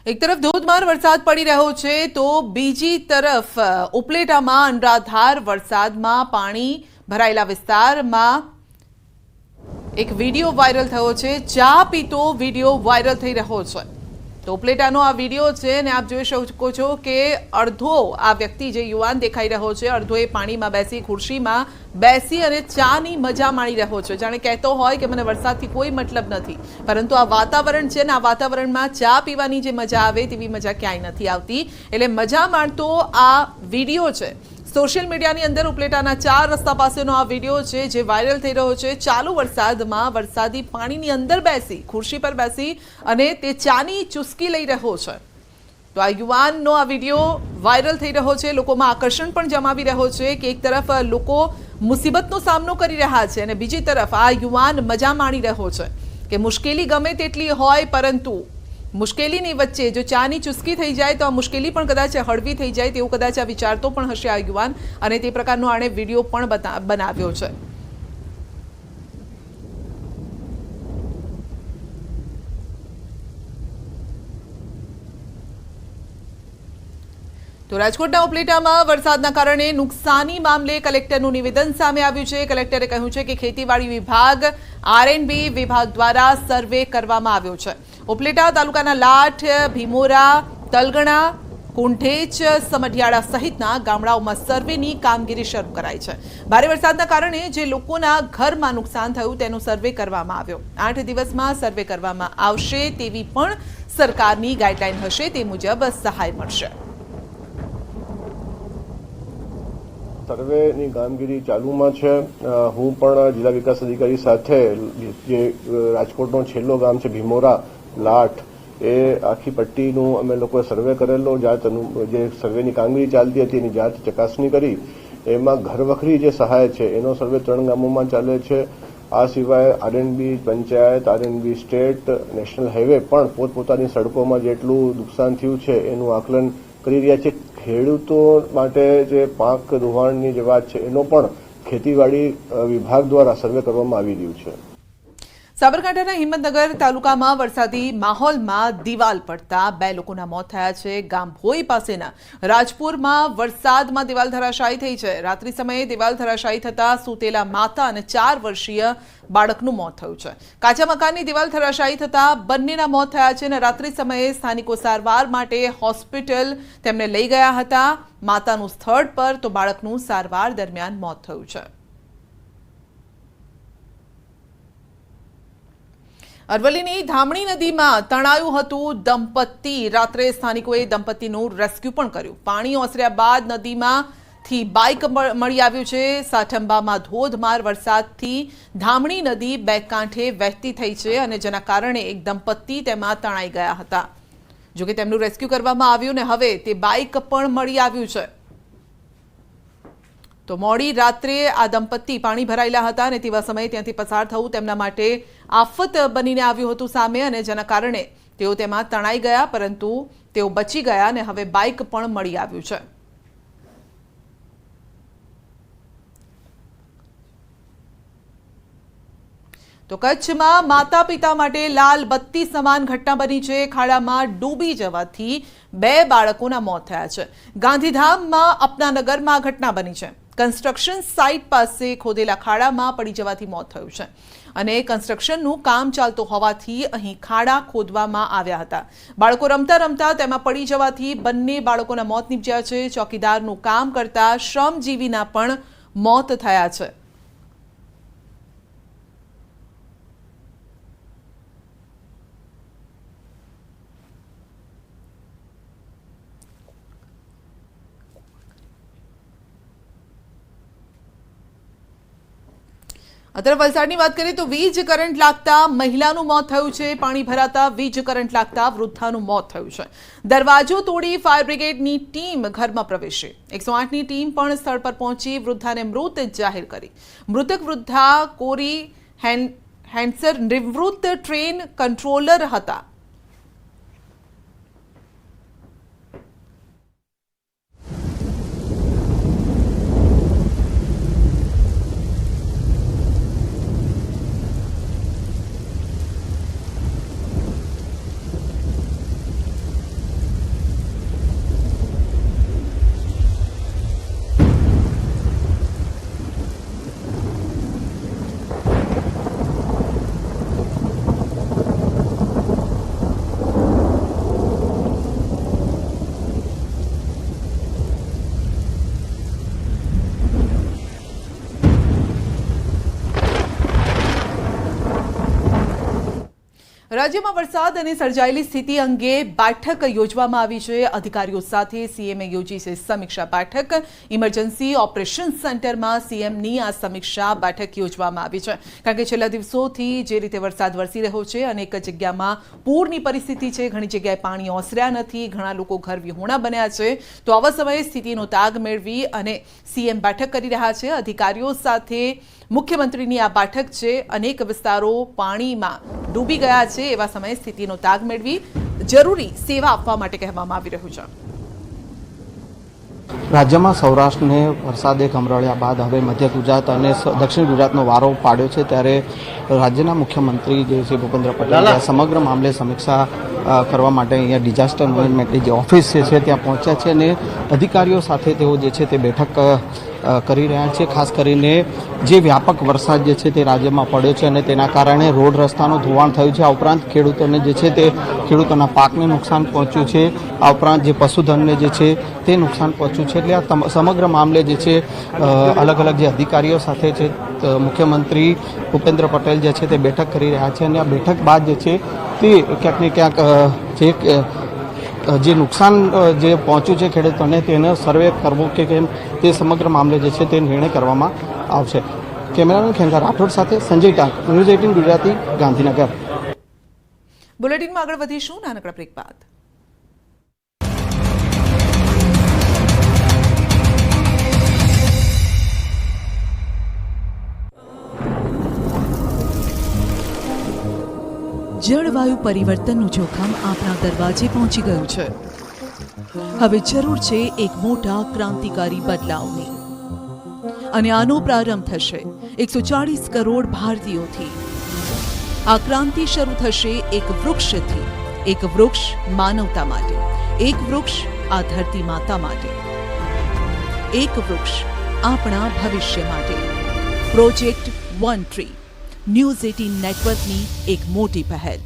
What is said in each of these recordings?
એક તરફ ધોધમાર વરસાદ પડી રહ્યો છે તો બીજી તરફ ઉપલેટામાં અનરાધાર વરસાદમાં પાણી ભરાયેલા વિસ્તારમાં એક વિડીયો વાયરલ થયો છે। ચા પીતો વિડીયો વાયરલ થઈ રહ્યો છે તો ઉપલેટાનો આ વિડીયો છે અને આપ જોઈ શકો છો કે અડધો આ વ્યક્તિ જે યુવાન દેખાઈ રહ્યો છે અડધો એ પાણીમાં બેસી ખુરશીમાં બેસી અને ચાની મજા માણી રહ્યો છે। જાણે કહેતો હોય કે મને વરસાદથી કોઈ મતલબ નથી, પરંતુ આ વાતાવરણ છે ને આ વાતાવરણમાં ચા પીવાની જે મજા આવે તેવી મજા ક્યાંય નથી આવતી। એટલે મજા માણતો આ વિડીયો છે સોશિયલ મીડિયાની અંદર ઉપલેટાના 4 રસ્તા પાસેનો આ વિડીયો છે જે વાયરલ થઈ રહ્યો છે। ચાલુ વરસાદમાં વરસાદી પાણીની અંદર બેસી ખુરશી પર બેસી અને તે ચાની ચુસ્કી લઈ રહ્યો છે તો આ યુવાનનો આ વિડીયો વાયરલ થઈ રહ્યો છે, લોકોમાં આકર્ષણ પણ જમાવી રહ્યો છે કે એક તરફ લોકો મુસીબતનો સામનો કરી રહ્યા છે અને બીજી તરફ આ યુવાન મજા માણી રહ્યો છે કે મુશ્કેલી ગમે તેટલી હોય પરંતુ મુશ્કેલીની વચ્ચે જો ચાની ચુસ્કી થઈ જાય તો આ મુશ્કેલી પણ કદાચ હળવી થઈ જાય તેવું કદાચ આ વિચારતો પણ હશે આ યુવાન અને તે પ્રકારનો આણે વિડીયો પણ બનાવ્યો છે। તો રાજકોટના ઉપલેટામાં વરસાદના કારણે નુકસાની મામલે કલેક્ટરનું નિવેદન સામે આવ્યું છે। કલેક્ટરે કહ્યું છે કે ખેતીવાડી વિભાગ R&B વિભાગ દ્વારા સર્વે કરવામાં આવ્યો છે। ઉપલેટા તાલુકાના લાઠ, ભીમોરા, તલગણા, કુંઠેચ, સમઢિયાળા સહિતના ગામડાઓમાં સર્વેની કામગીરી શરૂ કરાઈ છે। ભારે વરસાદના કારણે જે લોકોના ઘરમાં નુકસાન થયું તેનો સર્વે કરવામાં આવ્યો। 8 દિવસમાં સર્વે કરવામાં આવશે તેવી પણ સરકારની ગાઈડલાઈન હશે, તે મુજબ સહાય મળશે। સર્વેની કામગીરી ચાલુમાં છે। હું પણ જિલ્લા વિકાસ અધિકારી સાથે જે રાજકોટનો છેલ્લો ગામ છે ભીમોરા લાઠ એ આખી પટ્ટીનું અમે લોકોએ સર્વે કરેલો, જે સર્વેની કામગીરી ચાલતી હતી એની જાત ચકાસણી કરી। એમાં ઘરવખરી જે સહાય છે એનો સર્વે 3 ગામોમાં ચાલે છે। આ સિવાય R&B panchayat, R&B state, national highway પણ પોતપોતાની સડકોમાં જેટલું નુકસાન થયું છે એનું આકલન કરી રહ્યા છે। ખેડૂતો માટે જે પાક ધોવાણની જે વાત છે એનો પણ ખેતીવાડી વિભાગ દ્વારા સર્વે કરવામાં આવી રહ્યું છે। સાબરકાંઠાના હિંમતનગર તાલુકામાં વરસાદી માહોલમાં દિવાલ પડતા 2 લોકોના મોત થયા છે। ગામ ભોઈ પાસેના રાજપુરમાં વરસાદમાં દિવાલ ધરાશાયી થઈ છે। રાત્રિ સમયે દિવાલ ધરાશાયી થતા સૂતેલા માતા અને 4 વર્ષીય બાળકનું મોત થયું છે। કાચા મકાનની દિવાલ ધરાશાયી થતા બંનેના મોત થયા છે અને રાત્રિ સમયે સ્થાનિકો સારવાર માટે હોસ્પિટલ તેમને લઈ ગયા હતા। માતાનું સ્થળ પર તો બાળકનું સારવાર દરમિયાન મોત થયું છે। અરવલ્લીની ધામણી નદીમાં તણાયું હતું દંપતી। રાત્રે સ્થાનિકોએ દંપતીનું રેસ્ક્યુ પણ કર્યું। પાણી ઓસર્યા બાદ નદીમાંથી બાઇક મળી આવ્યું છે। સાઠંબામાં ધોધમાર વરસાદથી ધામણી નદી 2 કાંઠે વહેતી થઈ છે અને જેના કારણે એક દંપતી તેમાં તણાઈ ગયા હતા। જોકે તેમનું રેસ્ક્યુ કરવામાં આવ્યું ને હવે તે બાઇક પણ મળી આવ્યું છે। તો મોડી રાત્રે આ દંપતી પાણી ભરાયેલા હતા અને તેવા સમયે ત્યાંથી પસાર થવું તેમના માટે આફત બનીને આવ્યું હતું સામે અને જેના કારણે તેઓ તેમાં તણાઈ ગયા, પરંતુ તેઓ બચી ગયા અને હવે બાઇક પણ મળી આવ્યું છે। તો કચ્છમાં માતા પિતા માટે લાલ બત્તી સમાન ઘટના બની છે। ખાડામાં ડૂબી જવાથી 2 બાળકોના મોત થયા છે। ગાંધીધામમાં અપનાનગરમાં ઘટના બની છે। કન્સ્ટ્રક્શન સાઇટ પાસે ખોદેલા ખાડામાં પડી જવાથી મોત થયું છે અને કન્સ્ટ્રક્શનનું કામ ચાલતું હોવાથી અહીં ખાડા ખોદવામાં આવ્યા હતા। બાળકો રમતા રમતા તેમાં પડી જવાથી બંને બાળકોના મોત નીપજ્યા છે। ચોકીદારનું કામ કરતા શ્રમજીવીના પણ મોત થયા છે। અત્યારે વલસાડની વાત કરીએ તો વીજ કરંટ લાગતા મહિલાનું મોત થયું છે। પાણી ભરાતા વીજ કરંટ લાગતા વૃદ્ધાનું મોત થયું છે। દરવાજો તોડી ફાયર બ્રિગેડની ટીમ ઘરમાં પ્રવેશી। 108ની ટીમ પણ સ્થળ પર પહોંચી વૃદ્ધાને મૃત જાહેર કરી। મૃતક વૃદ્ધા કોરી હેન્સર નિવૃત્ત ટ્રેન કંટ્રોલર હતા। રાજ્યમાં વરસાદ અને સર્જાયેલી સ્થિતિ અંગે બેઠક યોજવામાં આવી છે. અધિકારીઓ સાથે સીએમએ યોજી છે સમીક્ષા બેઠક. ઇમરજન્સી ઓપરેશન સેન્ટરમાં સીએમની આ સમીક્ષા બેઠક યોજવામાં આવી છે, કારણ કે છેલ્લા દિવસોથી જે રીતે વરસાદ વરસી રહ્યો છે, અનેક જગ્યામાં પૂરની પરિસ્થિતિ છે, ઘણી જગ્યાએ પાણી ઓસર્યા નથી, ઘણા લોકો ઘર વિહોણા બન્યા છે. તો આવા સમયે સ્થિતિનો તાગ મેળવી અને સીએમ બેઠક કરી રહ્યા છે. અધિકારીઓ સાથે મુખ્યમંત્રીની આ બેઠક છે. અનેક વિસ્તારો પાણીમાં ડૂબી ગયા છે. એવા સમયે સ્થિતિનો તાગ મેળવી જરૂરી સેવા આપવા માટે કહેવામાં આવી રહ્યું છે. રાજ્યમાં સૌરાષ્ટ્રને વરસાદે કમરળ્યા બાદ હવે મધ્ય ગુજરાત અને દક્ષિણ ગુજરાતનો વારો પાડ્યો છે. ત્યારે રાજ્યના મુખ્યમંત્રી જે છે ભૂપેન્દ્ર પટેલ સમગ્ર મામલે સમીક્ષા કરવા માટે અહીંયા ડિઝાસ્ટર મેનેજમેન્ટની જે ઓફિસ છે ત્યાં પહોંચ્યા છે અને અધિકારીઓ સાથે તેઓ જે છે તે બેઠક કરી રહ્યા છે. ખાસ કરીને જે વ્યાપક વરસાદ જે છે તે રાજ્યમાં પડ્યો છે અને તેના કારણે રોડ રસ્તાનું ધોવાણ થયું છે. આ ઉપરાંત ખેડૂતોને જે છે તે ખેડૂતોના પાકને નુકસાન પહોંચ્યું છે. આ ઉપરાંત જે પશુધનને જે છે તે નુકસાન પહોંચ્યું છે. એટલે આ સમગ્ર મામલે જે છે અલગ અલગ જે અધિકારીઓ સાથે છે મુખ્યમંત્રી ભૂપેન્દ્ર પટેલ જે છે તે બેઠક કરી રહ્યા છે અને આ બેઠક બાદ જે છે તે ક્યાંક ને ક્યાંક જે નુકસાન જે પહોંચ્યું છે ખેડૂતોને તેનો સર્વે કરવો કે કેમ તે સમગ્ર મામલે જે છે તે નિર્ણય કરવામાં આવશે. કેમેરામેન ખેંગા રાઠોડ સાથે સંજય ટાંક, ન્યૂઝ 18 ગુજરાતી, ગાંધીનગર. બુલેટિનમાં આગળ વધીશું નાનકડા બ્રેક બાદ. જળવાયુ પરિવર્તનનું જોખમ આપણા દરવાજે પહોંચી ગયું છે. હવે જરૂર છે એક મોટા ક્રાંતિકારી બદલાવની અને આનો પ્રારંભ થશે 140 કરોડ ભારતીયોથી. આ ક્રાંતિ શરૂ થશે એક વૃક્ષથી. એક વૃક્ષ માનવતા માટે, એક વૃક્ષ આ ધરતી માતા માટે, એક વૃક્ષ આપણા ભવિષ્ય માટે. પ્રોજેક્ટ વન ટ્રી, ન્યૂઝ 18 નેટવર્કની એક મોટી પહેલ.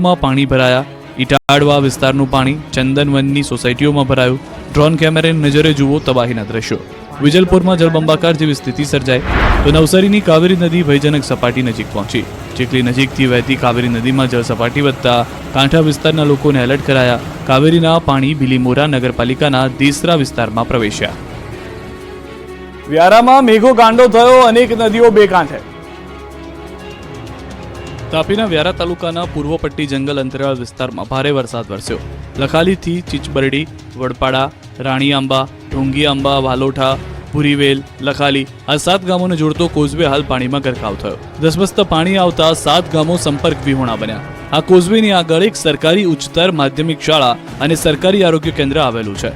માં પાણી ભરાયા. ઇટાડવા વિસ્તારનું પાણી ચંદનવનની સોસાયટીઓમાં ભરાયું. ડ્રોન કેમેરાની નજરે જુઓ તબાહીના દ્રશ્યો. વિજલપુરમાં જળબંબાકાર જેવી સ્થિતિ સર્જાઈ તો નવસારીની કાવેરી નદી ભયજનક સપાટી નજીક પહોંચી. જેટલી નજીકથી વહેતી કાવેરી નદીમાં જળ સપાટી વધતા કાંઠા વિસ્તારના લોકોને એલર્ટ કરાયા. કાવેરીના પાણી બિલીમોરા નગરપાલિકાના દેસરા વિસ્તારમાં પ્રવેશ્યા. વ્યારામાં મેઘો ગાંડો થયો. અનેક નદીઓ બે કાંઠે. તાપીના વ્યારા તાલુકાના પૂર્વ પટ્ટી જંગલ અંતરાળ વિસ્તારમાં ભારે વરસાદ વરસ્યો. લખાલીથી ચીચબરડી, વડપાડા, રાણી આંબા, ઢોંગી આંબા, વાલોઠા, ભૂરીવેલ, લખાલી આ 7 ગામોને જોડતો કોઝવે હાલ પાણીમાં ગરકાવ થયો. ધસમસતા પાણી આવતા 7 ગામો સંપર્ક વિહોણા બન્યા. આ કોઝવેની આગળ એક સરકારી ઉચ્ચતર માધ્યમિક શાળા અને સરકારી આરોગ્ય કેન્દ્ર આવેલું છે.